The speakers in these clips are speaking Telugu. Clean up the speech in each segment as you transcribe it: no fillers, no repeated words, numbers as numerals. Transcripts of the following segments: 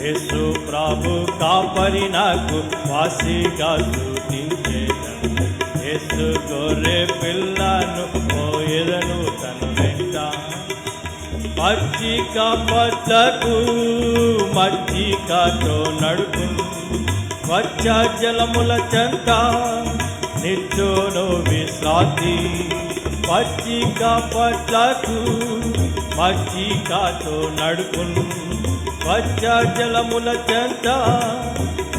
యేసు ప్రభు కాపరి నాకు వాసిగా స్తుతించేదను. యేసు గొర్రె పిల్లను పోయేదను తన వెంట. పచ్చిక పచ్చకు మచ్చికతో నడుపును, స్వచ్ఛ జలముల చెంత నిత్యోను విశ్రాంతి. పచ్చిక పచ్చకు మచ్చికతో నడుపును, స్వచ్ఛ జలముల చెంత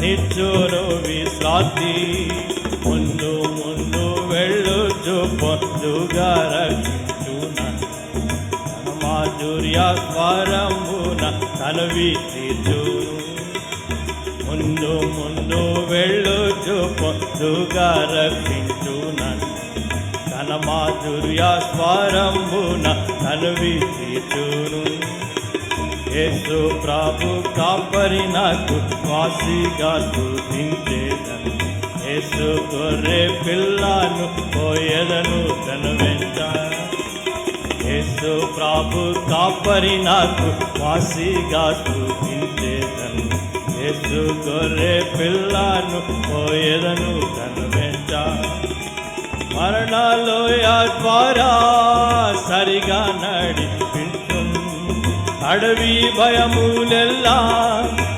నిత్యోను విశ్రాంతి. ముందు ముందు వెళ్ళుచు పొద్దుగా రక్షించున్నాను, తన మాధుర్య స్వరమున తనవి తీర్చును. ముందు ముందు వెళ్ళుచు పొద్దుగా రక్షించున్నాను, తన మాధుర్య స్వరమున తనవి తీర్చును. యేసు ప్రభు కాపరి నాకు వాసిగా స్తుతించేదను. యేసు గొర్రె పిల్లను పోయేదను తన వెంట. యేసు ప్రభు కాపరి నాకు వాసిగా స్తుతించేదను. యేసు గొర్రె పిల్లను పోయేదను తన వెంట. మరణలోయ ద్వారా సరిగా నడిపించును, అడవి భయములెల్లా